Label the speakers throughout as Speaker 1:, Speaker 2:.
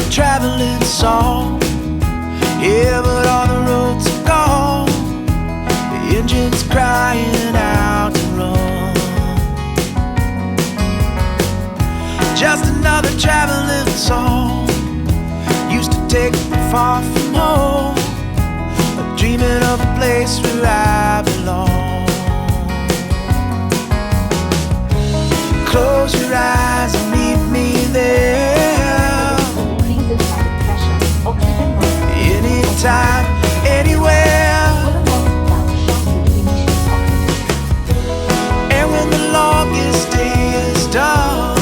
Speaker 1: another traveling song. Yeah, but all the roads are gone. The engine's crying out to run. Just another traveling song. Used to take me far from home, but dreaming of a place where I belong. Close your eyes and meet me there. Anytime, anywhere. And when the longest day is done,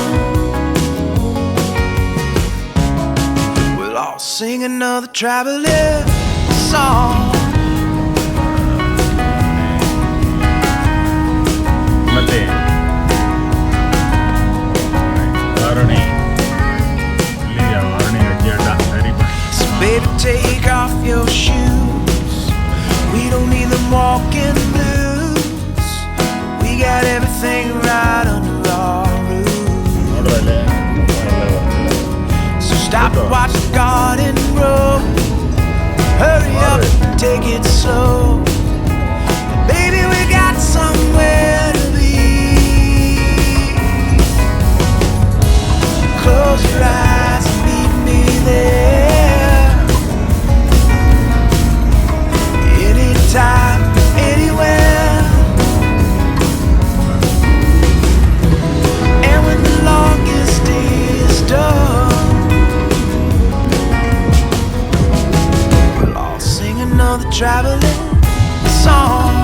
Speaker 1: we'll all sing another traveling song. Baby, take off your shoes. We don't need them walking blues. We got everything right under our roof. So stop and watch the garden grow. Hurry up and take it slow. Baby, we got somewhere to be. Close your eyes and meet me there. Anytime, anywhere. And when the longest day is done, we'll all sing another traveling song.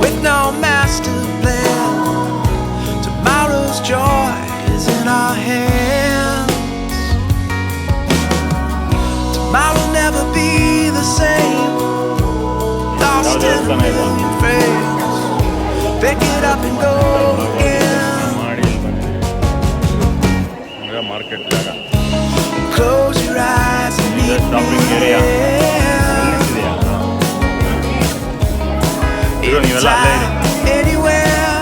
Speaker 1: With no master plan, tomorrow's joy is in our hands. Tomorrow'll never be the same. Lost in a million frames. Pick it up and go again. Close your eyes and meet me there. Anytime, anywhere.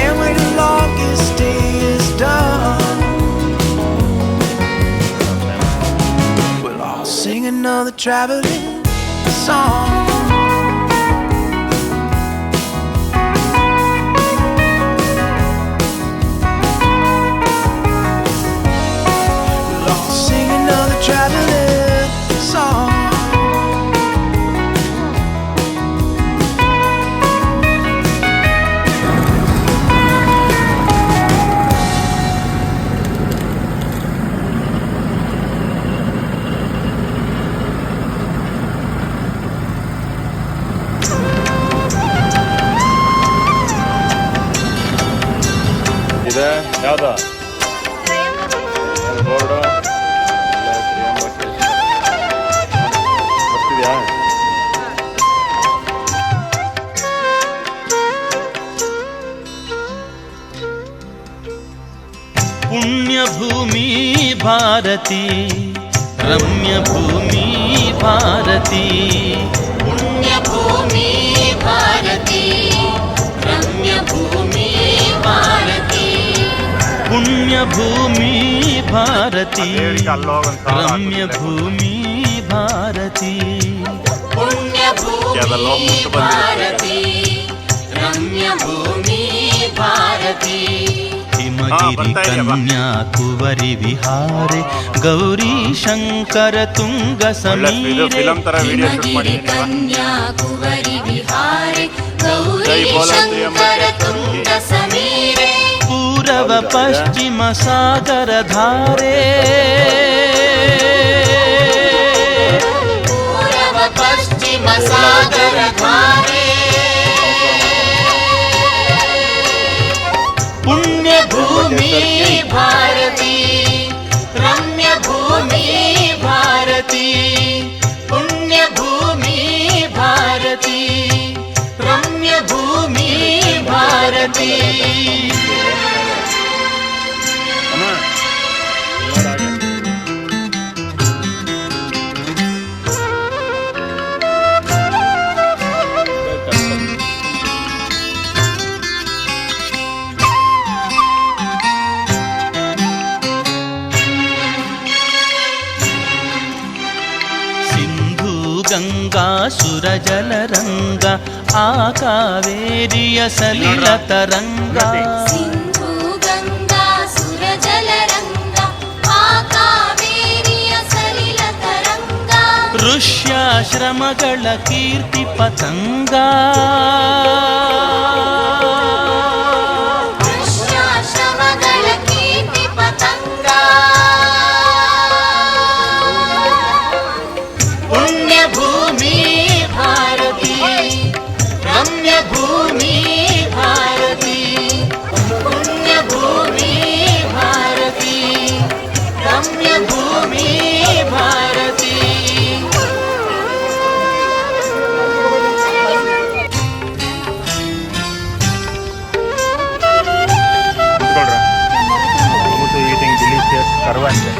Speaker 1: And when the longest day is done, we'll all sing another traveling song. We'll all sing another traveling song.
Speaker 2: ಯಾವ್ದು board ಗೊತ್ತಿದೆಯಾ?
Speaker 3: पुण्यभूमि भारती रम्यभूमि भारती
Speaker 4: पुण्यभूमि भारती रम्यभूमि भारती
Speaker 3: पुण्यभूमि भारती रम्यभूमि भारती
Speaker 4: पुण्यभूमि भारती रम्यभूमि भारती
Speaker 3: हिमगिरि कन्याकुवरि विहारे गौरी शंकर तुंग समीरे
Speaker 4: हिमगिरि कन्याकुवरि विहारे गौरी शंकर तुंग समीरे
Speaker 3: पूरव पश्चिम सागर धारे
Speaker 4: पूरव पश्चिम सागर धारे पुण्यभूमि भारती रम्यभूमि भारती पुण्यभूमि भारती रम्यभूमि भारती
Speaker 3: ಗಂಗಾಸುರ ಜಲರಂಗ ಆ ಕಾವೇರಿಯ ಸಲಿಲ ತರಂಗ.
Speaker 2: ಸಿಂಧು ಗಂಗಾ ಸುರ ಜಲರಂಗ ಆ ಕಾವೇರಿಯ ಸಲಿಲ ತರಂಗ.
Speaker 3: ಋಷ್ಯಾಶ್ರಮಗಳ ಕೀರ್ತಿ ಪತಂಗ.
Speaker 2: ಋಷ್ಯಾಶ್ರಮಗಳ ಕೀರ್ತಿ ಪತಂಗ.
Speaker 4: पुण्यभूमि Bharti रम्यभूमि Bharti पुण्यभूमि Bharti रम्यभूमि Bharti.
Speaker 5: eating delicious karvante.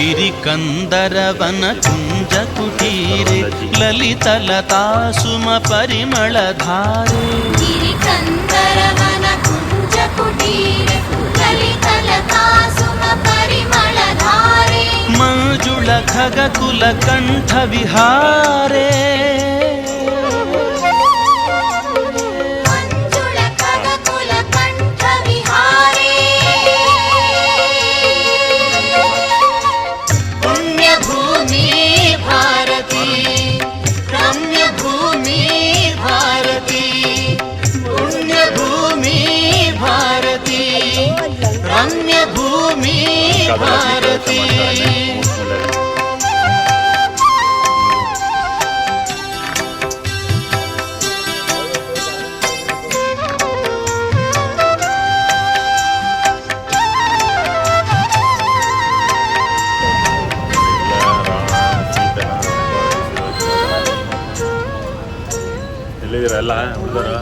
Speaker 3: ಗಿರಿ ಕಂದರವನ ಕುಂಜ ಕುಟೀರೆ ಲಲಿತ ಲತಾ ಸುಮ ಪರಿಮಳ ಧಾರೆ.
Speaker 2: ಗಿರಿ ಕಂದರವನ ಕುಂಜ ಕುಟೀರೆ ಲಲಿತ ಲತಾ ಸುಮ ಪರಿಮಳ ಧಾರೆ.
Speaker 3: ಮಂಜುಳ ಖಗಕುಲ ಕಂಠ ವಿಹಾರೆ.
Speaker 2: ಮಂಜುಳ ಖಗಕುಲ ಕಂಠ ವಿಹಾರೆ.
Speaker 4: पुण्यभूमि भारती रम्यभूमि भारती पुण्यभूमि भारती रम्यभूमि भारती.
Speaker 5: ಎಲ್ಲಿದ್ದೀರಲ್ಲ ಹುಡುಗರು?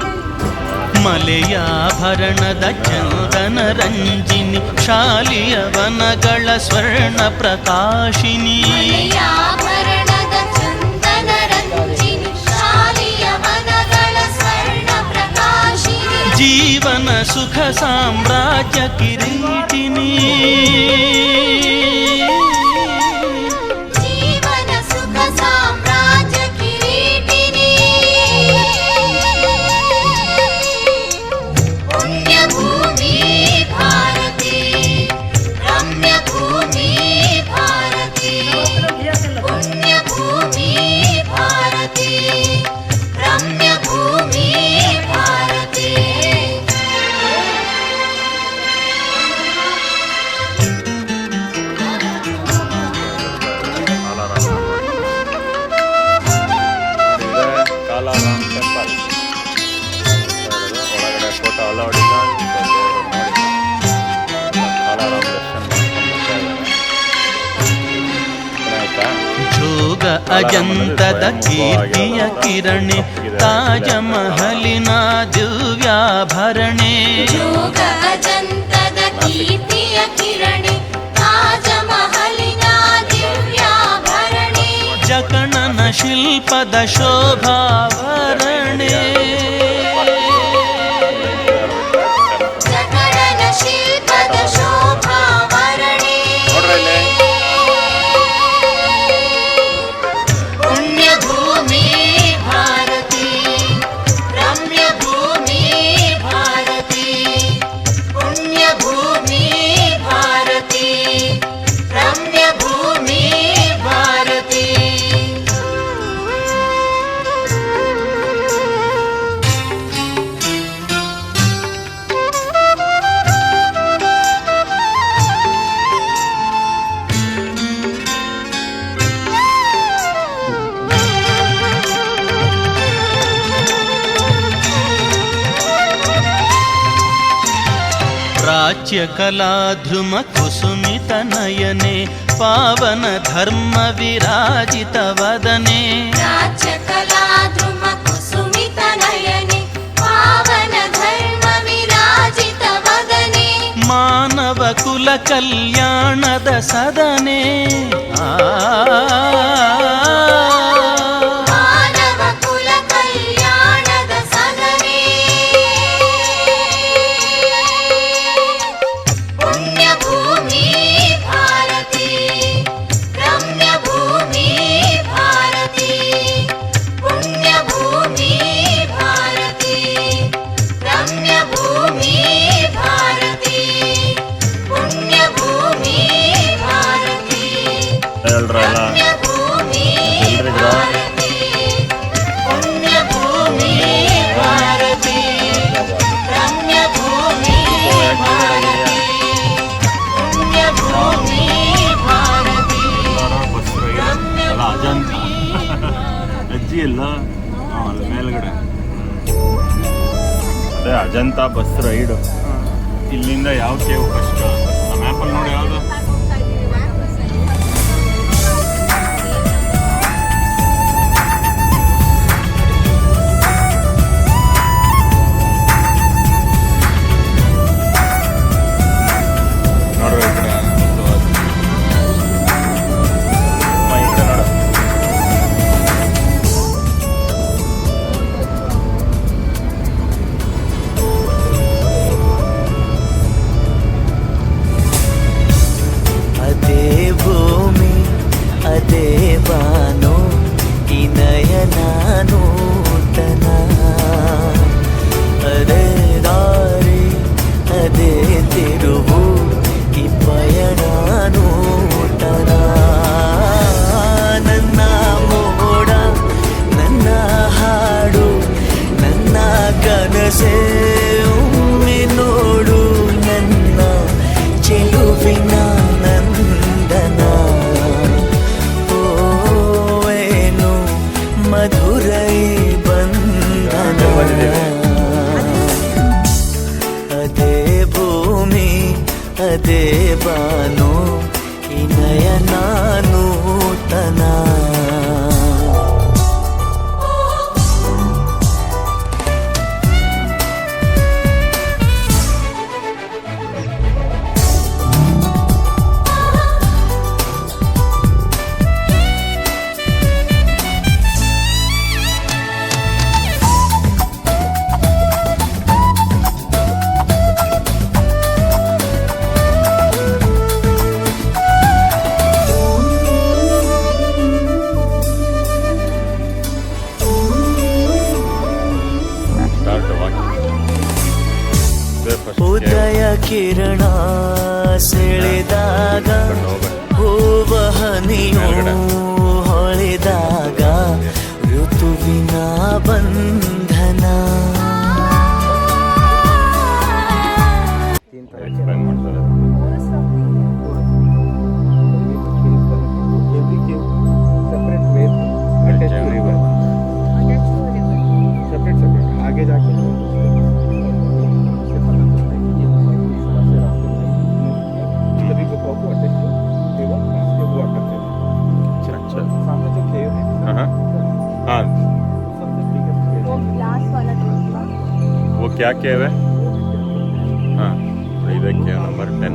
Speaker 3: ಮಲೆಯಾಭರಣದ ಚಂದನ ರಂಜಿನಿ ಶಾಲಿಯ ವನಗಳ ಸ್ವರ್ಣ ಪ್ರಕಾಶಿನಿ.
Speaker 2: ಮಲೆಯಾಭರಣದ ಚಂದನ ರಂಜಿನಿ ಶಾಲಿಯ ವನಗಳ ಸ್ವರ್ಣ ಪ್ರಕಾಶಿನಿ.
Speaker 3: ಜೀವನ ಸುಖ ಸಾಮ್ರಾಜ್ಯ ಕಿರೀಟಿನಿ.
Speaker 2: ಜೀವನ ಸುಖ ಸಾಮ್ರಾಜ್ಯ ಕಿರೀಟಿನಿ. ಪುಣ್ಯಭೂಮಿ ಭಾರತಿ ರಮ್ಯಭೂಮಿ ಭಾರತಿ ಪುಣ್ಯಭೂಮಿ ಭಾರತಿ ರಮ್ಯಭೂಮಿ ಭಾರತಿ.
Speaker 5: ಕಾಲಾರಾಮ್ ಟೆಂಪಲ್ ಒಳಗಡೆ ಫೋಟೋ ಅಲೌಡ್ ಇಲ್ಲ. ಕಾಲಾರಾಮ್ ದರ್ಶನ ಆಯ್ತಾ?
Speaker 3: ಜೋಗ ಅಜಂತದ ಕೀರ್ತಿಯ ಕಿರಣೆ ತಾಜ ಮಹಲಿನ ದಿವ್ಯಾಭರಣೆ.
Speaker 2: ಯೋಗ ಅಜಂತದ ಕೀರ್ತಿಯ ಕಿರಣೆ ತಾಜ ಮಹಲಿನ ದಿವ್ಯಾಭರಣೆ.
Speaker 3: ಜಕಣನ ಶಿಲ್ಪದ ಶೋಭಾವರಣೆ.
Speaker 2: ಜಕಣನ ಶಿಲ್ಪದ ಶೋಭಾವರಣೆ.
Speaker 4: पुण्यभूमि भारती रम्यभूमि भारती पुण्यभूमि भारती रम्यभूमि भारती.
Speaker 3: ಪ್ರಾಚ್ಯ ಕಲಾಧ್ರುಮ ಕುಸುಮಿತ ನಯನೆ ಪಾವನ ಧರ್ಮ ವಿರಾಜಿತ ವದನೆ.
Speaker 2: ರಾಜ್ಯ ಕಲಾದ್ರುಮ ಕುಸುಮಿತ ನಯನೆ ಪಾವನ ಧರ್ಮ ವಿರಾಜಿತ ವದನೆ.
Speaker 3: ಮಾನವ ಕುಲ ಕಲ್ಯಾಣದ ಸದನೆ.
Speaker 2: ಮಾನವ ಕುಲ ಕಲ್ಯಾಣದ ಸದನೆ.
Speaker 5: ಇಲ್ಲ ಅಲ್ಲಿ ಮೇಲ್ಗಡೆ ಅದೇ ಅಜಂತಾ ಬಸ್ ರೈಡು. ಇಲ್ಲಿಂದ ಯಾವ ಕೇವ್ ಫಸ್ಟ್ ನಮ್ಮ ಮ್ಯಾಪಲ್ಲಿ ನೋಡಿ ಯಾವುದು ನೋಡ್ರಿ ಈ ಕಡೆ ಈ ಕಡೆ ನೋಡು.
Speaker 1: ಅದೇ ಭೂಮಿ ಅದೇ ಬಾನು ಈ ನಯನ ನೂತನ, ಅದೇ ದಾರಿ ಅದೇ ತಿರುವು ಈ ಪಯಣ ನೂತನ. ನನ್ನ ಮೋಡ ನನ್ನ ಹಾಡು ನನ್ನ ಕನಸೇ ಒಮ್ಮೆ ನೋಡು, ನನ್ನ ಚೆಲುವಿನ ನಂದನ. ಓವೇನು ಮಧುರೈ ಬಂಧನ, ಅದೇ ಭೂಮಿ ಅದೇ ಬಾನು ಈ ನಯನ ನೂತನ.
Speaker 5: ಸ್ಟಾರ್ಟ್
Speaker 1: ಉದಯ ಕಿರಣ ಸೆಳೆದಾಗ ಹೂವ ಹನಿಯು ಹೊಳೆದಾಗ ಋತುವಿನ ಬಂಧನ.
Speaker 5: ಎಕ್ಸ್ಪ್ಲೈನ್ ಮಾಡ್ತಾರೆ.
Speaker 6: आगे जाके सभी को को अटैच केवल रास्ते हुआ करते थे।
Speaker 5: अच्छा
Speaker 6: सामने जो केव है
Speaker 5: हाँ हाँ
Speaker 6: सबसे बिगेस्ट
Speaker 5: वो क्या केव है? हाँ इधर केव नंबर 10.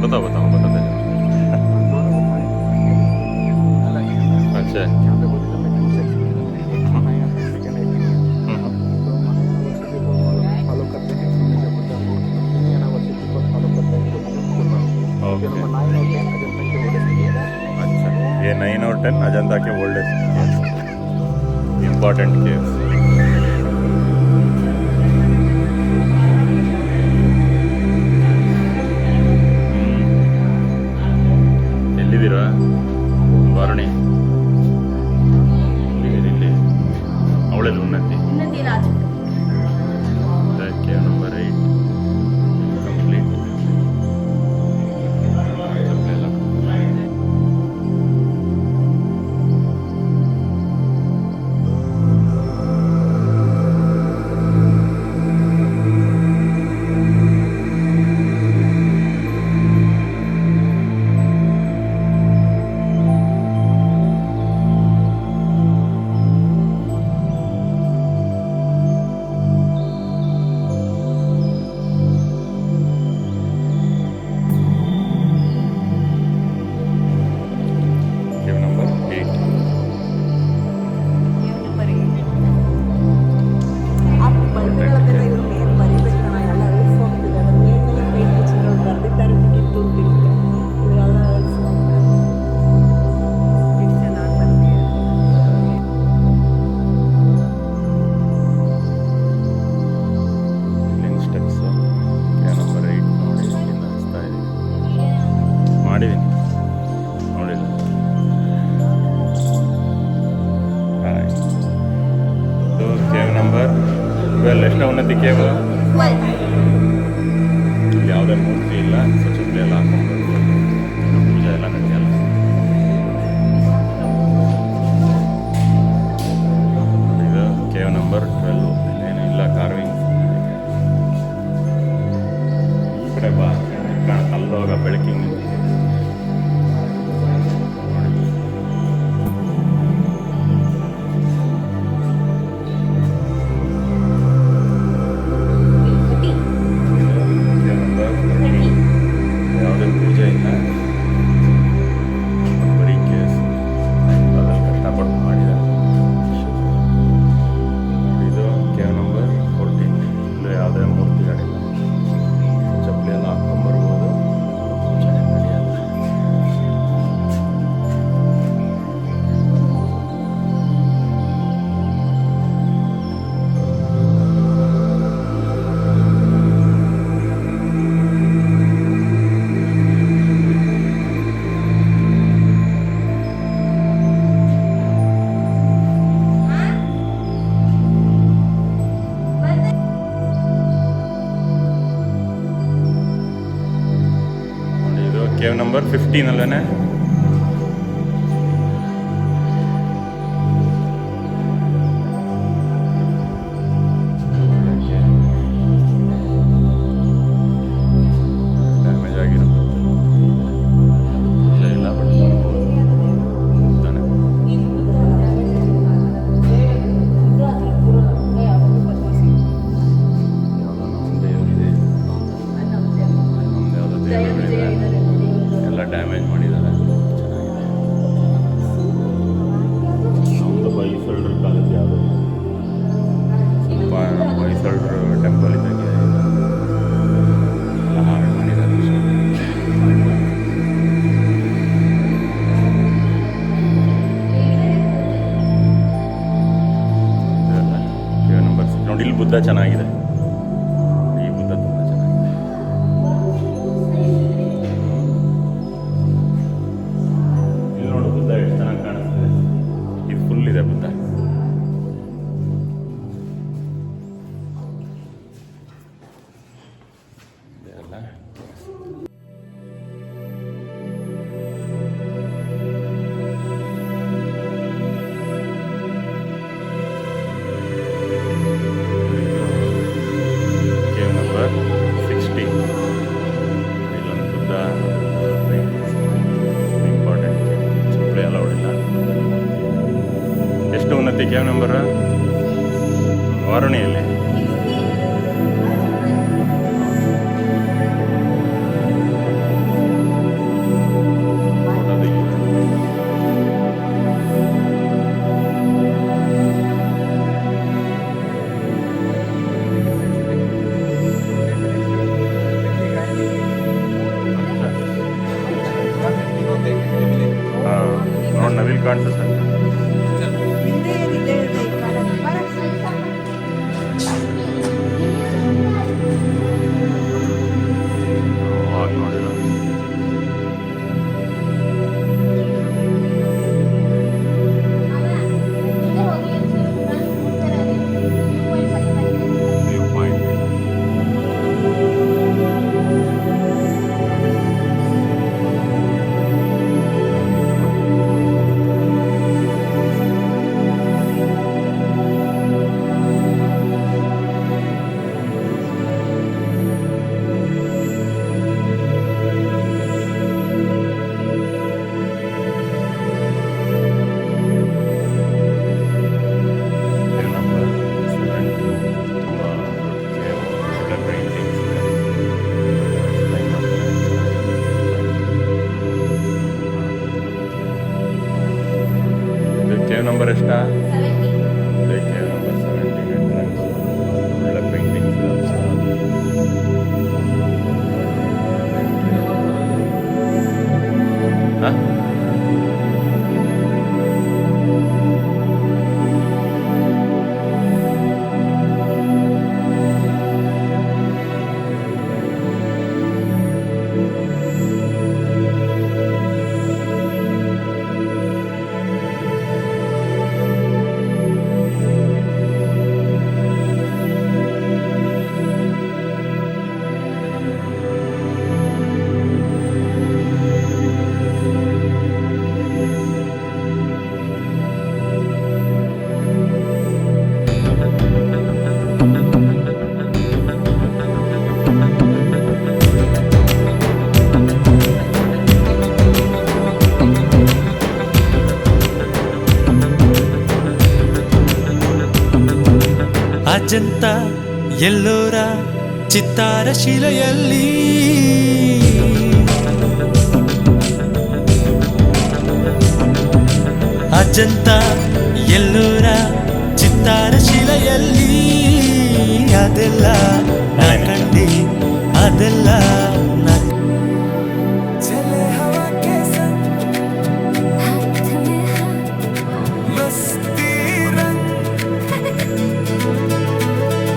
Speaker 5: बताओ बताओ बताते जाओ. अच्छा
Speaker 6: यहाँ पे बोली तो मैं 2 सेक्शन यहाँ पे सेकंड है तो फॉलो करते हैं यूनिवर्सिटी को फॉलो करते हैं.
Speaker 5: ओके.
Speaker 6: नंबर 9 और 10 अजंता के ओल्डेस्ट
Speaker 5: अच्छा ये 9 और 10 अजंता के ओल्डेस्ट इंपॉर्टेंट केव्स. ಎಲ್ಲಿದ್ದೀರಾ ವಾರಣಿ? ಇಲ್ಲಿ ಅವಳೆಲ್ಲ ಉನ್ನತಿ cave number 8 complete. Cave number 8. ಇಲ್ಲಿನ ಸ್ಟೆಪ್ಸು ಕೇವ್ ನಂಬರ್ 8 ನೋಡಿ ಇಲ್ಲಿಂದ ಹಚ್ತಾ ಇದ್ದೀನಿ. ಮಾಡಿದ್ದೀನಿ ನೋಡಿ. ಇದು ಕೇವ್ ನಂಬರ್ 12. ಎಷ್ಟನೇ ಉನ್ನತಿ ಕೇವ್? ಯಾವ ಯಾವುದೇ ಮೂರ್ತಿ ಇಲ್ಲ, ಸೊ ಚಪ್ಪಲಿ ಎಲ್ಲ ಹಾಕೊಂಡ್ಬರ್ಬೋದು. ಪೂಜೆ ಎಲ್ಲ ನಡೆಯಲ್ಲ. ಇದು ಕೇವ್ ನಂಬರ್ 12. ಏನೂ ಇಲ್ಲ ಕಾರ್ವಿಂಗ್. ಈ ಕಡೆ ಬಾ, ಅಲ್ಲೋಗ ಬೆಳಕಿಂಗ್ ಯಾವುದೇ ಪೂಜೆ ಇಲ್ಲ, ಬರೀ ಕೇಸ್ ಅದ್ರಲ್ಲಿ ಕಷ್ಟಪಟ್ಟು ಮಾಡಿದ್ದಾರೆ. ಇದು ಕೇವ್ ನಂಬರ್ 14. ಇಲ್ಲೂ ಯಾವುದೇ ಮೂರ್ತಿಗಳಿಲ್ಲ, ಚಪ್ಪಲಿ ಎಲ್ಲ ಹಾಕ್ಕೊಂಬರ್ಬೋದು. ಪೂಜೆ ನಡೆಯಲ್ಲ. ನೋಡಿ, ಇದು ಕೇವ್ ನಂಬರ್ 15 ಅಲ್ಲೇ. ಡ್ಯಾಮೇಜ್ ಆಗಿರುತ್ತೆ, ಪೂಜೆ ಇಲ್ಲ, ಬಟ್ ತಾನೆ. ಯಾವುದೋ ನಮ್ಮ ದೇವರಿದೆ, ನಮ್ದು ಯಾವುದೋ ದೇವರುಗಳಿದೆ, ಎಲ್ಲ ಡ್ಯಾಮೇಜ್ ಮಾಡಿದ್ದಾರೆ. ಚೆನ್ನಾಗಿದೆ. ನಮ್ಮದು ಬೈಸಳ್ರ ಕಾಲೇಜ್ ಯಾವುದು ಬೈಸಳ್ರ ಟೆಂಪಲ್ ಇದ್ದಂಗೆ ಎಲ್ಲ ಹಾಳು ಮಾಡಿದ್ದಾರೆ. ಇದೆಲ್ಲ ಕೇವ್ ನಂಬರ್ 6. ನೋಡಿ, ಇಲ್ಲಿ ಬುದ್ಧ ಚೆನ್ನಾಗಿದೆ. ಈ ಬುದ್ಧ ತುಂಬ ಚೆನ್ನಾಗಿದೆ. ಇಲ್ಲಿ ನೋಡು, ಬುದ್ಧ ಎಷ್ಟು ಚೆನ್ನಾಗಿ ಕಾಣಿಸ್ತದೆ. ಇದು ಫುಲ್ ಇದೆ ಬುದ್ಧ. ಇದೆಲ್ಲ ಕೇವ್ ನಂಬರ್ 16. ಇಲ್ಲೊಂದು ಬುದ್ಧ ಇಂಪಾರ್ಟೆಂಟ್. ಚಪ್ಪಲಿ ಎಲ್ಲ ಹೊಡಿಲ್ಲ. ಎಷ್ಟು ಉನ್ನತಿ ಕೇವ್ ನಂಬರ್? ವಾರುಣಿಯಲ್ಲಿ. ಹಾಂ, ನೋಡಿ, ನವಿಲ್ ಕಾಣಿಸುತ್ತೆ. ಹಾಗೆ ನೋಡಿಲ್ಲ. View point. Cave number 17. ತುಂಬ ಕೇವ್, ಒಳ್ಳೆ ಪೇಂಟಿಂಗ್ಸ್ ಇದೆ. ಎಕ್ಸ್ಪ್ಲೈನ್ ಮಾಡ್ತಾರೆ. ಇದು ಕೇವ್ ನಂಬರ್ ಎಷ್ಟಾ? ಇದೇ ಕೇವ್ ನಂಬರ್ 17 ಎಂಟ್ರೆನ್ಸ್. ಒಳ್ಳೆ ಪೇಂಟಿಂಗ್ಸ್ ಇದೆ. ಹಾಂ,
Speaker 3: ಅಜಂತ ಎಲ್ಲೋರ ಚಿತ್ತಾರ ಶಿಲೆಯಲ್ಲಿ ಅಜಂತ ಎಲ್ಲೋರ ಚಿತ್ತಾರ ಶಿಲೆಯಲ್ಲಿ ಅದೆಲ್ಲ ನಾ ಕಂಡೆ ಅದೆಲ್ಲ ನಾ
Speaker 1: चले हवा के संग मस्ती रंग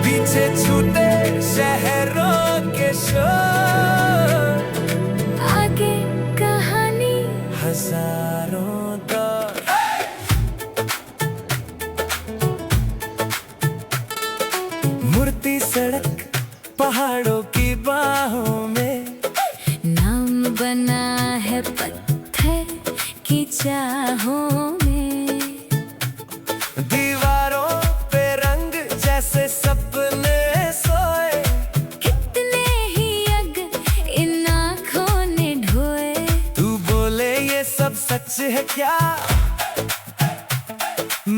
Speaker 1: पीछे छूटे शहरों के शोर
Speaker 2: आगे कहानी
Speaker 1: हजारों दौर मुड़ती सड़क पहाड़ों की बाहों में
Speaker 2: नाम बना है पत्थर की चाहों में
Speaker 1: दीवारों पे रंग जैसे सपने सोए
Speaker 2: कितने ही अग इन आँखों ने ढोए
Speaker 1: तू बोले ये सब सच है क्या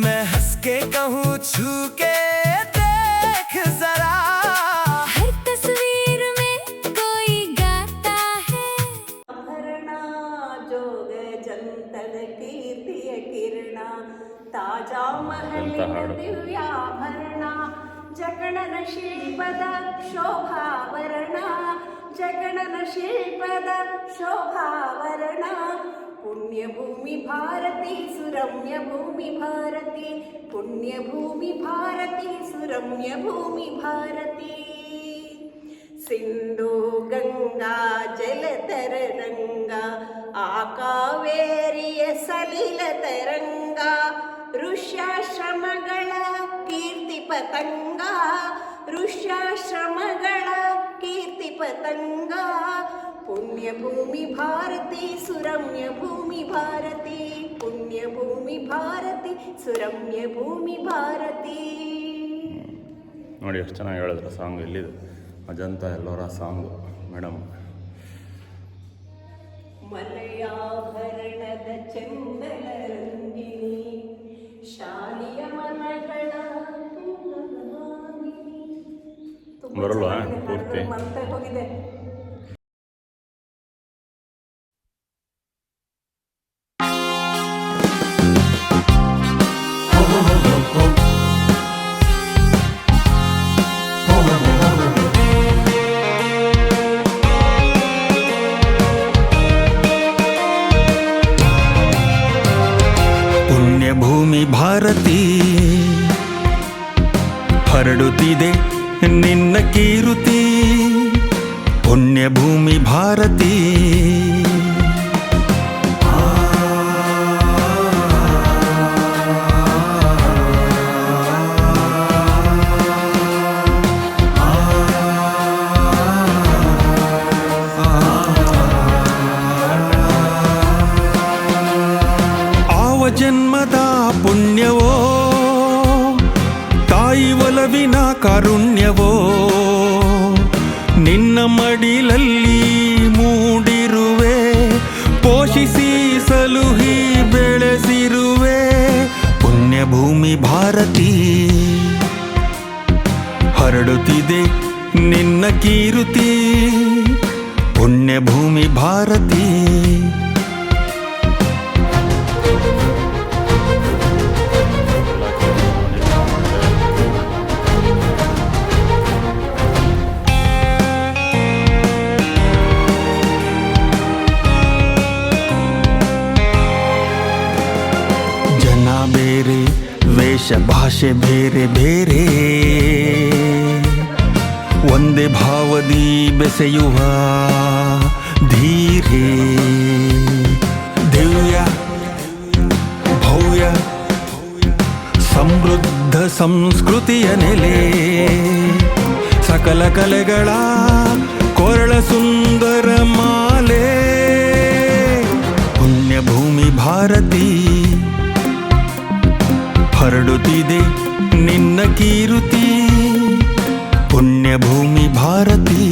Speaker 1: मैं हंस के कहूँ छू के देख जरा
Speaker 2: हर तस्वीर में कोई गाता है
Speaker 7: ಆಭರಣ ಜೋಗ ಜಂತದ ಕೀರ್ತಿಯ ಕಿರಣ ತಾಜಾ ಮಹಲಿನ
Speaker 5: ಹಾಡು.
Speaker 7: ದಿವ್ಯಾಭರಣ ಜಗಣನ ಶಿಲ್ಪದ ಶೋಭಾವರಣ ಜಗಣನ ಶಿಲ್ಪದ ಶೋಭಾವರಣ ಪುಣ್ಯ ಭೂಮಿ ಭಾರತಿ ಸುರಮ್ಯ ಭೂಮಿ ಭಾರತಿ ಪುಣ್ಯ ಭೂಮಿ ಭಾರತಿ ಸುರಮ್ಯ ಭೂಮಿ ಭಾರತಿ ಸಿಂಧು ಗಂಗಾ ಜಲತರ ರಂಗ ಆ ಕಾವೇರಿಯ ಸಲಿಲ ತರಂಗ ಋಷ್ಯಾಶ್ರಮಗಳ ಕೀರ್ತಿ ಪತಂಗ ಋಷ್ಯಾಶ್ರಮಗಳ ಕೀರ್ತಿ ಪತಂಗ ಪುಣ್ಯ ಭೂಮಿ ಭಾರತಿ ಸುರಮ್ಯ ಭೂಮಿ ಭಾರತಿ ಪುಣ್ಯ ಭೂಮಿ ಭಾರತಿ ಸುರಮ್ಯ ಭೂಮಿ ಭಾರತಿ.
Speaker 5: ನೋಡಿ ಎಷ್ಟು ಚೆನ್ನಾಗಿ ಹೇಳಿದ್ರು ಸಾಂಗ್ ಎಲ್ಲಿದು ಅಜಂತ ಎಲ್ಲೋರ ಸಾಂಗು ಮೇಡಮ್.
Speaker 7: ಮಲಯಾಭರಣದ ಚಂದನ ರಂಗಿಣಿ ಶಾಲಿಯ ಮನಗಳ
Speaker 5: ಬರಲ್ವಾ ಪೂರ್ತಿ?
Speaker 7: ಮತ್ತೆ ಹೋಗಿದೆ.
Speaker 3: ಪುಣ್ಯಭೂಮಿ ಭಾರತಿ ಹರಡುತ್ತಿದೆ ನಿನ್ನ ಕೀರುತಿ ಪುಣ್ಯಭೂಮಿ ಭಾರತಿ ಆವ ಜನ್ಮದ ಪುಣ್ಯವೋ ತಾಯಿ ಒಲವಿನ ಕಾರುಣ್ಯವೋ ನಿನ್ನ ಮಡಿಲಲ್ಲಿ ಮೂಡಿರುವೆ ಪೋಷಿಸಿ ಸಲುಹಿ ಬೆಳೆಸಿರುವೆ ಪುಣ್ಯಭೂಮಿ ಭಾರತಿ ಹರಡುತ್ತಿದೆ ನಿನ್ನ ಕೀರುತಿ ಪುಣ್ಯಭೂಮಿ ಭಾರತಿ ಜನ ಬೇರೆ ವೇಷ ಭಾಷೆ ಬೇರೆ ಬೇರೆ ಒಂದೇ ಭಾವದಿ ಬೆಸೆಯುವ ಧೀರೆ ದಿವ್ಯ ಭವ್ಯ ಸಮೃದ್ಧ ಸಂಸ್ಕೃತಿಯ ನೆಲೆ ಸಕಲ ಕಲೆಗಳ ಕೊರಳ ಸುಂದರ ಮಾಲೆ ಪುಣ್ಯಭೂಮಿ ಭಾರತಿ ಹರಡುತ್ತಿದೆ ನಿನ್ನ ಕೀರುತಿ ಪುಣ್ಯಭೂಮಿ ಭಾರತಿ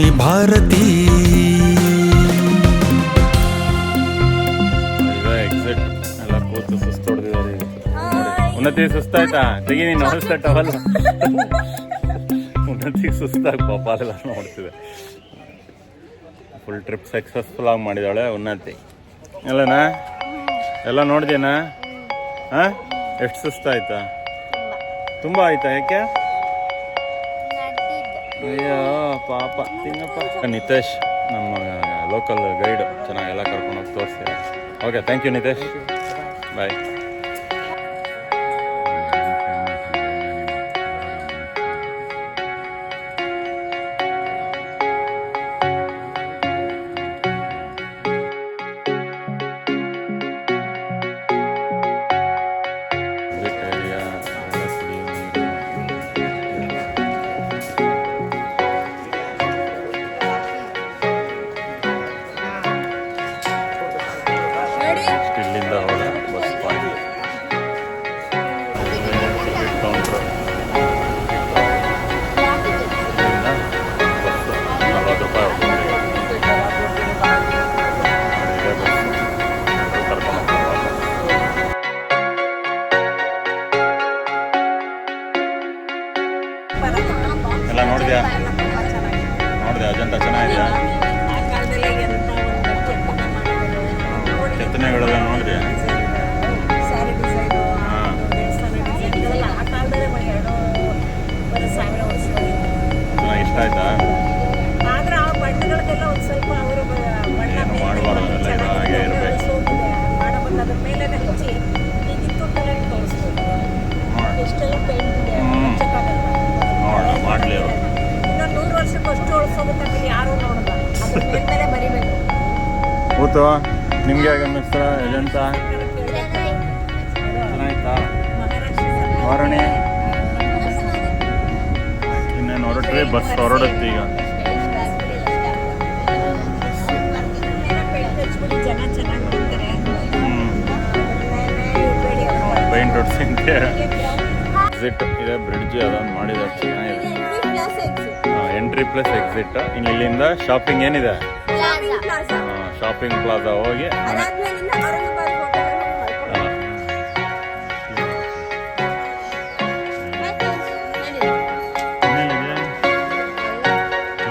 Speaker 3: ಭೂಮಿ ಭಾರತಿ.
Speaker 5: ಎಕ್ಸಿಟ್ ಎಲ್ಲ ಕೂತು ಸುಸ್ತು ಹೊಡೆದಿದ್ದಾರೆ ಈಗ. ಉನ್ನತಿ ಸುಸ್ತಾಯ್ತಾ? ತೆಗಿ ನೀನು ಹೊರಸ್ತಾ ಟವಲ್. ಉನ್ನತಿಗೆ ಸುಸ್ತಾಗಿ ಪಾಪ ಅದೆಲ್ಲ ನೋಡ್ತಿದೆ. ಫುಲ್ ಟ್ರಿಪ್ ಸಕ್ಸಸ್ಫುಲ್ ಆಗಿ ಮಾಡಿದಾಳೆ ಉನ್ನತಿ. ಅಲ್ಲನಾ ಎಲ್ಲ ನೋಡಿದೇನಾ? ಹಾಂ, ಎಷ್ಟು ಸುಸ್ತಾಯ್ತಾ? ತುಂಬ ಆಯ್ತಾ? ಯಾಕೆ? ಅಯ್ಯೋ ಪಾಪ ತಿನ್ನಪ್ಪ. ನಿತೇಶ್ ನಮ್ಮ ಲೋಕಲ್ ಗೈಡ್ ಚೆನ್ನಾಗೆಲ್ಲ ಕರ್ಕೊಂಡೋಗಿ ತೋರಿಸ್ತೀವಿ. ಓಕೆ, ಥ್ಯಾಂಕ್ ಯು ನಿತೇಶ್, ಬಾಯ್. ಇಲ್ಲಿಂದ ಹೋದ ಬಸ್ ಪಾಯಿಂಟ್ ಟಿಕೆಟ್ ಕೌಂಟ್ರು. ಇಲ್ಲಿಂದ ಬಸ್ 40 ರೂಪಾಯಿ ಹೋಗ್ತೀವಿ. ಇದೇ ಬಸ್ ಕರ್ಕೊಂಡು ಹೋಗ್ತಾರೆ ವಾಪಸ್. ಎಲ್ಲ ನೋಡಿದ್ಯಾ? ಅಜಂತ ಚೆನ್ನಾಗಿದೆಯಾ? ಕೆತ್ತನೆಗಳೆಲ್ಲ ನೋಡಿದ್ಯಾ? ಚೆನ್ನಾಗಿ ಇಷ್ಟ ಆಯ್ತಾ? ಏನು ಮಾಡಬಾರ್ದು, ಎಲ್ಲ ಹಾಗೆ ಇರಬೇಕು. ನೋಡೋಣ, ಮಾಡಲಿ ಅವರು. ಕೂತು ನಿಮ್ಗೆ ಹೇಗೆ ಅನ್ನಿಸ್ತಾ ಅಜಂತ? ಚೆನ್ನಾಯ್ತಾ? ವಾರಣಿ ಇನ್ನೇನು ಹೊರಟ್ರಿ? ಬಸ್ ಹೊರಡುತ್ತೆ ಈಗ. ಪೈಂಟ್ ಹೊಡ್ಸಿಂತೆ ಎಕ್ಸಿಟ್ ಇದೆ, ಬ್ರಿಡ್ಜ್ ಅದನ್ನು ಮಾಡಿದ ಚೆನ್ನಾಗಿದೆ. Entry plus exit. ಇನ್ನು ಇಲ್ಲಿಂದ ಶಾಪಿಂಗ್ ಏನಿದೆ? ಶಾಪಿಂಗ್ ಪ್ಲಾಜಾ ಹೋಗಿ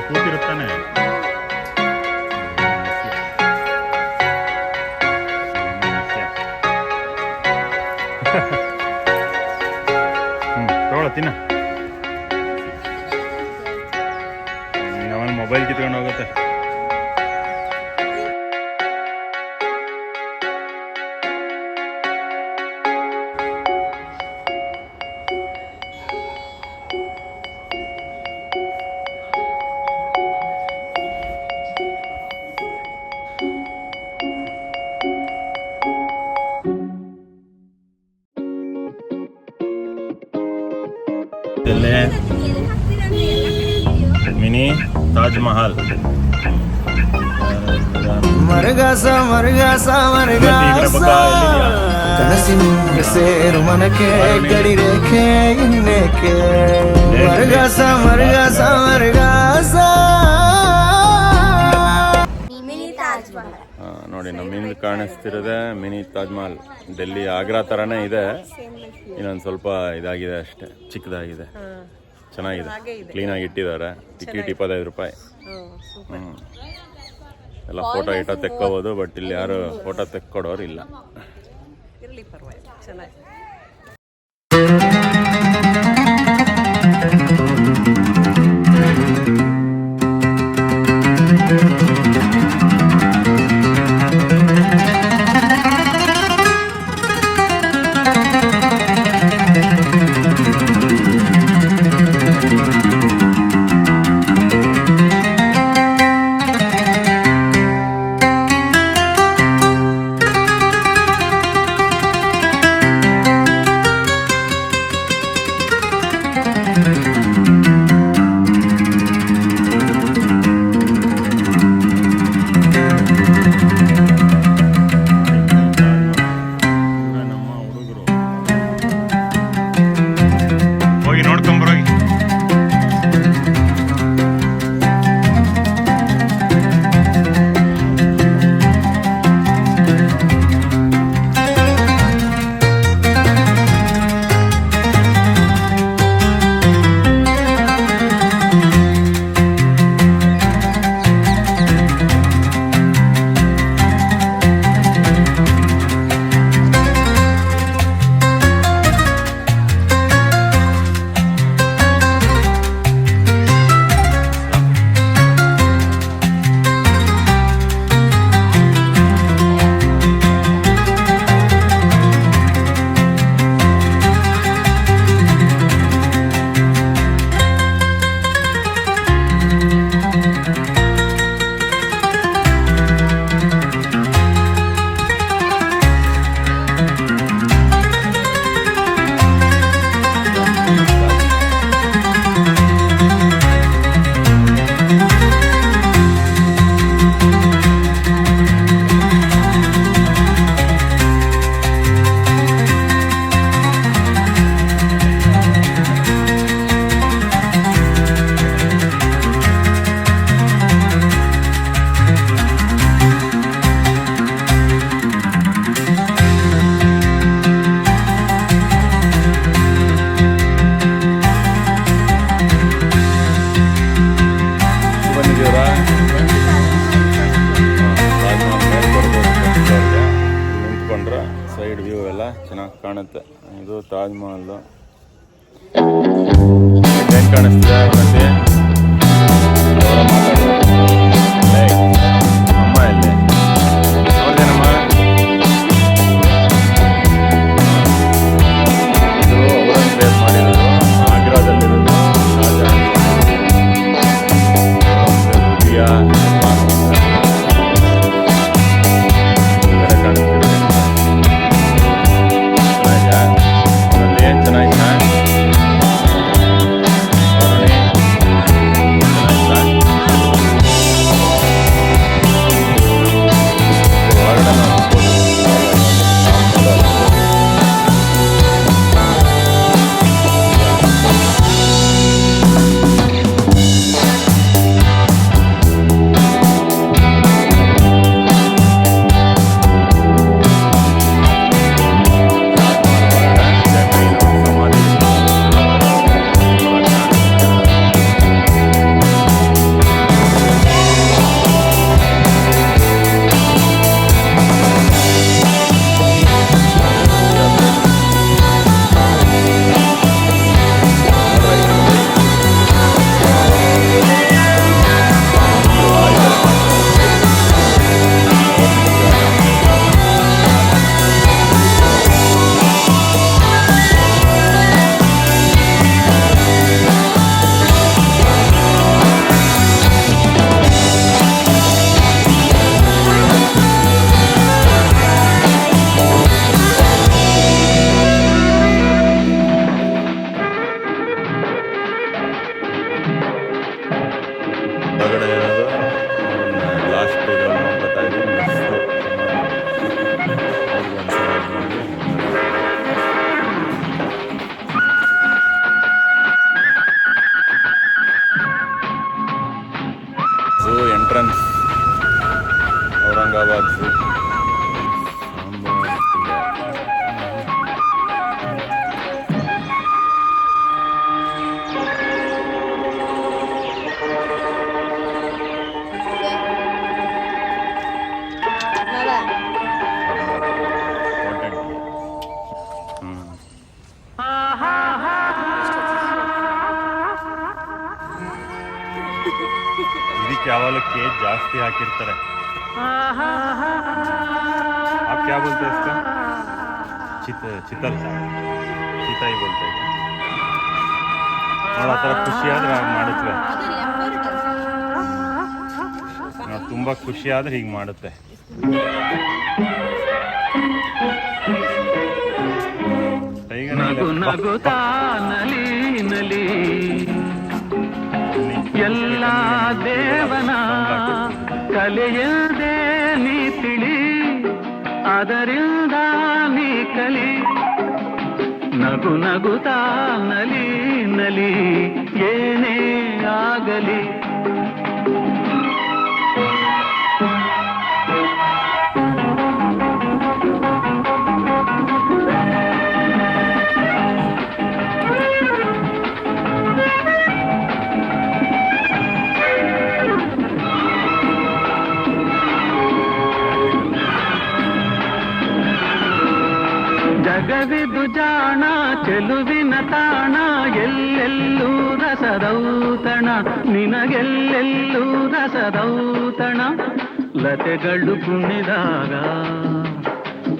Speaker 5: ಕೂತಿರುತ್ತಾನೆ. ತಗೊಳ ತಿನ್ನ. ಅವನು ಮೊಬೈಲ್ ಕಿತ್ಕೊಂಡು ಹೋಗುತ್ತೆ. ಮಿನಿ ತಾಜ್ ಮಹಲ್.
Speaker 1: ಮರಗಾಸ ಮರಗಾಸ ಮರಗಾಸ ಕನಸಿನ ಸೇರು ಮನಕ್ಕೆ ಗಡಿ ರೇಖೆ ಇನ್ನೇಕೆ ಮರಗಾಸ ಮರಗಾಸ ಮರಗಾಸ.
Speaker 5: ನೋಡಿ, ನಮ್ಮಿಂದ ಕಾಣಿಸ್ತಿರೋದೆ ಮಿನಿ ತಾಜ್ ಮಹಲ್. ಡೆಲ್ಲಿ ಆಗ್ರಾ ಥರನೇ ಇದೆ, ಇನ್ನೊಂದು ಸ್ವಲ್ಪ ಇದಾಗಿದೆ ಅಷ್ಟೇ, ಚಿಕ್ಕದಾಗಿದೆ. ಚೆನ್ನಾಗಿದೆ, ಕ್ಲೀನಾಗಿ ಇಟ್ಟಿದ್ದಾರೆ. ಟಿಕೆಟ್ 25 ರೂಪಾಯಿ. ಎಲ್ಲ ಫೋಟೋ ಇಟ ತೆಕ್ಕೋಬೋದು, ಬಟ್ ಇಲ್ಲಿ ಯಾರು ಫೋಟೋ ತೆಕ್ಕೊಡೋರು ಇಲ್ಲ. ಸೈಡ್ ವ್ಯೂ ಎಲ್ಲ ಚೆನ್ನಾಗಿ ಕಾಣುತ್ತೆ. ಇದು ತಾಜ್ ಮಹಲ್. ಏನು ಕಾಣಿಸ್ತಿದೆ ಮತ್ತೆ ಅಮ್ಮ ಎಲ್ಲಿ ನೋಡ್ದೇನಮ್ಮ? ಇದು ಔರಂಗಜೇಬ್ ಮಾಡಿರೋದು, ಆಗ್ರಾದಲ್ಲಿರೋದು. ಹೊರಗಡೆ ಇರೋದು ಲಾಸ್ಟ್ ಪೇಜಲ್ಲಿ ನೋಡ್ತಾ ಇದ್ದೀವಿ. Zoo entrance, Aurangabad zoo. ಇದಕ್ಕೆ ಯಾವಾಗಲೂ ಕೇಜ್ ಜಾಸ್ತಿ ಹಾಕಿರ್ತಾರೆ. आप क्या बोलते हैं इसका? ಚಿತಲ್ ಚಿತಾಯಿ बोलते हैं. ನೋಡಿ ಆ ಥರ ಖುಷಿ ಆದರೆ ಮಾಡುತ್ತವೆ. ನೋಡಿ ತುಂಬ ಖುಷಿ ಆದರೆ ಹೀಗೆ ಮಾಡುತ್ತೆ.
Speaker 8: ನಗುತ್ತಾ ನಲಿ ನಲಿ ಎಲ್ಲ ದೇವನ ಕಲೆಯದೆ ನೀ ತಿಳಿ, ಅದರಿಂದ ನೀ ಕಲಿ. ನಗು ನಗುತ್ತಾ ನಲಿ ನಲಿ ಏನೇ ಆಗಲಿ. ಜಗವಿದು ಜಾಣ ಚೆಲುವಿನ ತಾಣ, ಎಲ್ಲೆಲ್ಲೂ ರಸದೌತಣ, ನಿನಗೆಲ್ಲೆಲ್ಲೂ ರಸದೌತಣ. ಲತೆಗಳು ಕುಣಿದಾಗ,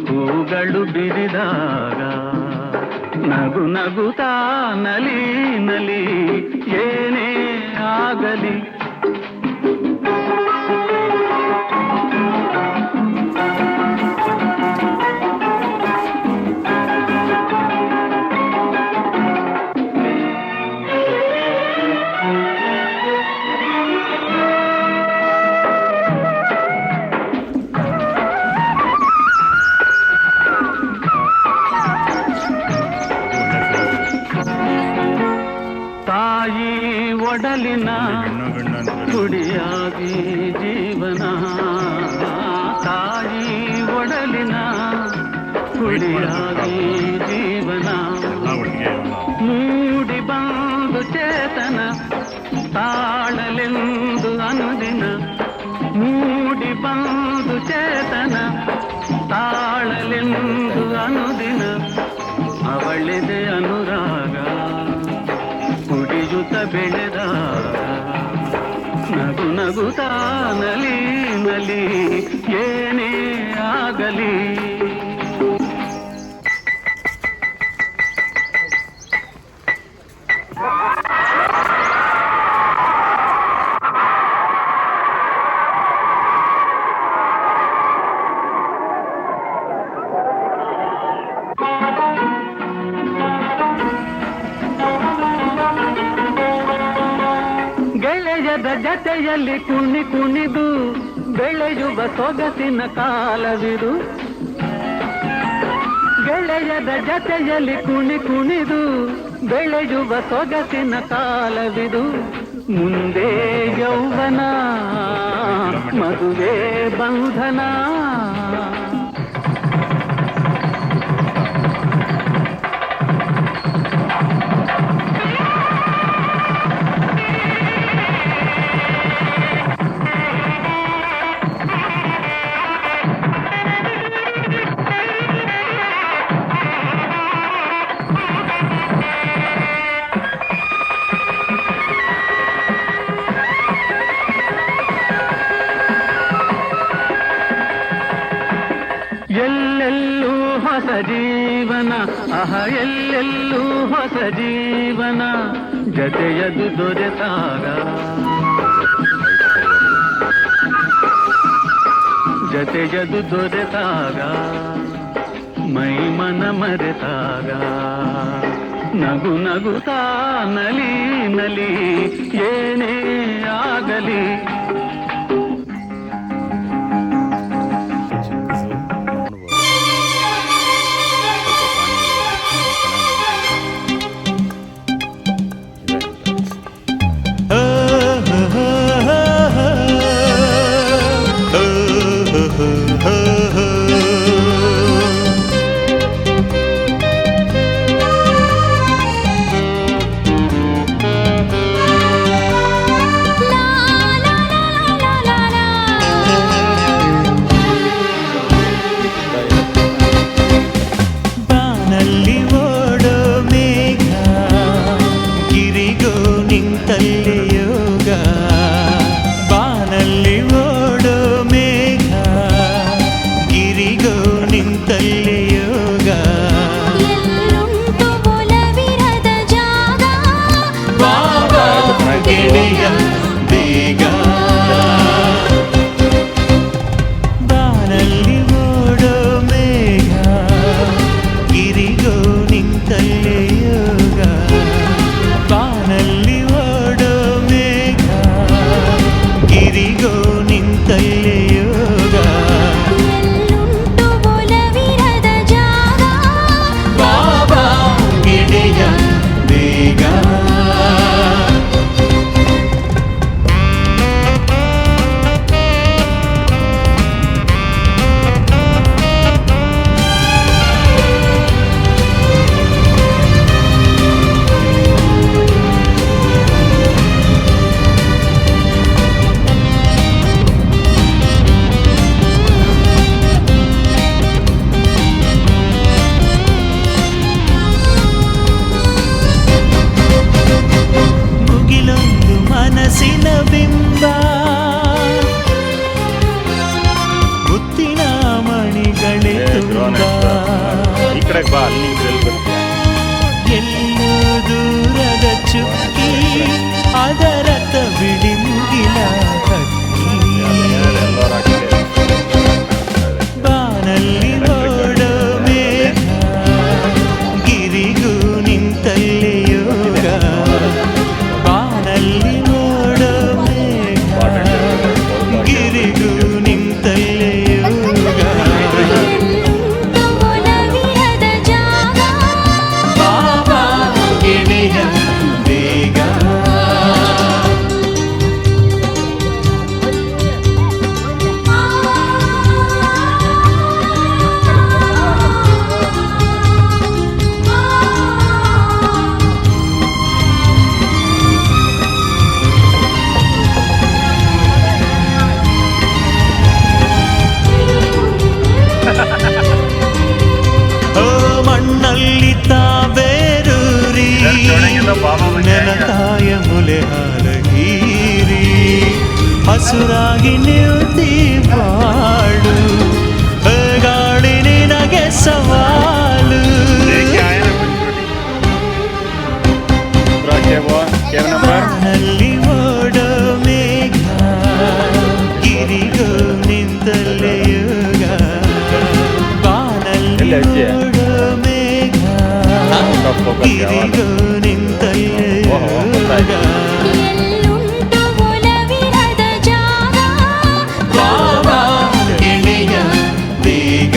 Speaker 8: ಹೂಗಳು ಬಿರಿದಾಗ, ನಗು ನಗುತ್ತಾ ನಲಿ ನಲಿ ಏನೇ ಆಗಲಿ. ತಾಯಿ ಒಡಲಿನ ಕುಡಿಯಾಗಿ ಜೀವನ, ತಾಯಿ ಒಡಲಿನ ಕುಡಿಯಾಗಿ ಜೀವನ. ಮೂಡಿ ಬಂದು ಚೇತನ ತಾಳಲೆಂದು ಅನುದಿನ, ಮೂಡಿ ಬಂದು ಚೇತನ ತಾಳಲೆಂದು ನಗುತ್ತಾ ನಲಿ ನಲಿ ಏನೇ ಆಗಲಿ. ಗೆಳೆಯದ ಜತೆಯಲ್ಲಿ ಕುಣಿ ಕುಣಿದು ಬೆಳೆಯುವ ಸೊಗಸಿನ ಕಾಲವಿದು. ಗೆಳೆಯದ ಜತೆಯಲ್ಲಿ ಕುಣಿ ಕುಣಿದು ಬೆಳೆಯುವ ಸೊಗಸಿನ ಕಾಲವಿದು. ಮುಂದೆ ಯೌವನ ಮದುವೆ ಬಂಧನ. ಎಲ್ಲೆಲ್ಲೂ ಹೊಸ ಜೀವನ, ಆಹ ಎಲ್ಲೆಲ್ಲೂ ಹೊಸ ಜೀವನ, ಜತೆಯದು ದೊರೆತಾಗ, ಜತೆಯದು ದೊರೆತಾಗ, ಮೈ ಮನ ಮರೆತಾಗ, ನಗು ನಗುತ್ತಾ ನಲಿ ನಲಿ ಏನೇ ಆಗಲಿ.
Speaker 1: ಬಾನಲ್ಲಿ ಓಡೋ ಮೇಘ ಗಿರಿಗೋ ನಿಂತಲ್ಲಿ ಯೋಗ. ಬಾನಲ್ಲಿ ಓಡೋ ಮೇಘ ಗಿರಿಗೋ ನಿಂತಲ್ಲಿ ಯೋಗ.
Speaker 2: ಎಲ್ಲುಂಟು ಒಲವಿರದ ಜಾಗ,
Speaker 1: ಬಾಬಾ ಗೆಳೆಯ ಬೇಗ. ಬಾನಲ್ಲಿ ಓಡೋ ಮೇಘ ಗಿರಿಗೋ ನಿಂತಲ್ಲಿ ಯೋಗ. ಬಾನಲ್ಲಿ ಓಡೋ ಮೇಘ ಗಿರಿಗೋ ನಿಂತಲ್ಲಿ ಯೋಗ.
Speaker 2: ಎಲ್ಲುಂಟು ಒಲವಿರದ ಜಾಗ,
Speaker 1: ಬಾಬಾ ಗೆಳೆಯ ಬೇಗ. ಮುಗಿಲೊಂದು ಮನಸ್ಸಿನ ಬಿಂಬ, ಮುತ್ತಿನ ಮಣಿಗಳೇ ತುಂಬ.
Speaker 5: ಈ ಕಡೆಗೆ ಬಾ, ಅಲ್ಲಿ ನಿಂತ್ರೆ ಎಲ್ಲಿ ಬರ್ತೀಯ?
Speaker 1: ಎಲ್ಲೋ ದೂರದ ಚುಕ್ಕಿ ಅದರತ ಬಿಳಿ ಮುಗಿಲ ಹಕ್ಕಿ.
Speaker 5: ಎಲ್ಲರೂ ಆಗ್ತದೆ.
Speaker 1: ಬಾನಲ್ಲಿ ಓಡೋ ಮೇಘ ಗಿರಿಗೂ ನಿಂತಲ್ಲಿ ಯೋಗ. ಬಾನಲ್ಲಿ ಓಡೋ ಮೇಘ ಗಿರಿಗೂ ನಿಂತಲ್ಲಿ ಯೋಗ.
Speaker 2: ಎಲ್ಲುಂಟು ಒಲವಿರದ ಜಾಗ,
Speaker 9: ಉಸುರಾಗಿ ನಿಲ್ತಿ ಬಾಳು ಗಾಳಿ ನಿನಗೆ ಸವಾಲು
Speaker 5: ಕೇವ್ ನಂಬರ್
Speaker 9: ನಲ್ಲಿ ಓಡೋ ಮೇಘ ಗಿರಿಗೋ ನಿಂತಲ್ಲೇ ಯೋಗ ಬಾನಲ್ಲಿ ಓಡೋ ಮೇಘ ಗಿರಿಗೋ ನಿಂತಲ್ಲೇ ಯೋಗ
Speaker 2: ಎಲ್ಲುಂಟು ಒಲವಿರದ ಜಾಗ
Speaker 9: ಬಾಬಾ ಗೆಳೆಯ ಬೇಗ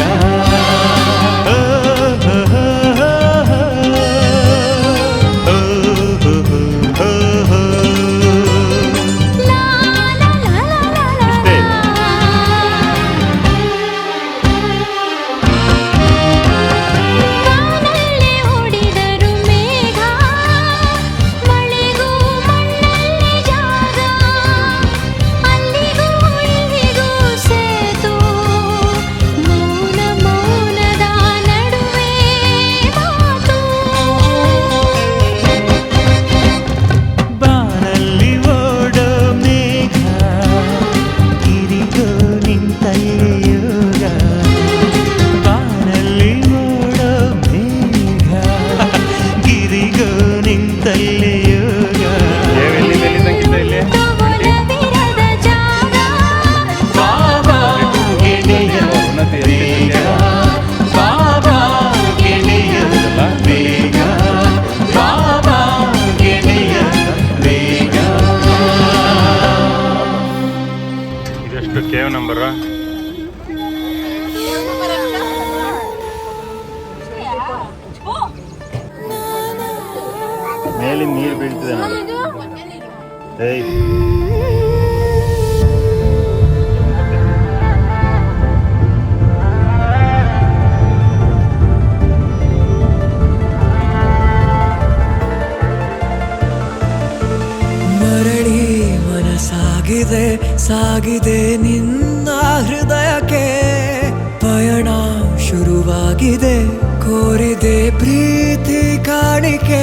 Speaker 2: ಲಾ ಲಾ ಲಾ ಲಾ ಲಾ
Speaker 5: ಇಷ್ಟೇ.
Speaker 2: ಬಾನಲ್ಲಿ ಓಡಿದರು ಮೇಘ ಮಳೆಗೂ ಮಣ್ಣಲ್ಲಿ ಜಾಗ ಅಲ್ಲಿಗೂ ಇಲ್ಲಿಗೂ ಸೇತು ಮೌನ ಮೌನದ ನಡುವೆ ಮಾತು
Speaker 9: ಬಾನಲ್ಲಿ ಓಡೋ ಮೇಘ ಗಿರಿಗೋ ನಿಂತಲ್ಲೇ ಯೋಗ ಬಾನಲ್ಲಿ ಓಡೋ ಮೇಘ ಗಿರಿಗೋ ನಿಂತಲ್ಲೇ ಯೋಗ
Speaker 5: ಕೇವ್ ಎಲ್ಲಿ ಸಂಗೀತ ಇಲ್ಲಿ
Speaker 2: ಒಲವಿರದ ಜಾಗ
Speaker 9: ಬಾಬಾ ಗೆಳೆಯ
Speaker 5: ಉನ್ನತಿ
Speaker 9: ಬೇಗ ಬಾಬಾ ಗೆಳೆಯ ಬೇಗ ಬಾಬಾ ಗೆಳೆಯ ಬೇಗ
Speaker 5: ಇದೆಷ್ಟು ಕೇವ್ ನಂಬರ್ ಮೇಲಿನ ನೀರು ಬೀಳ್ತಿದೆ ನೋಡಿ ಏಯ್
Speaker 1: ಮರಳಿ ಮನಸಾಗಿದೆ ಸಾಗಿದೆ ನಿನ್ನ ಹೃದಯಕ್ಕೆ ಪಯಣ ಶುರುವಾಗಿದೆ ಕೋರಿದೆ ಪ್ರೀತಿ ಕಾಣಿಕೆ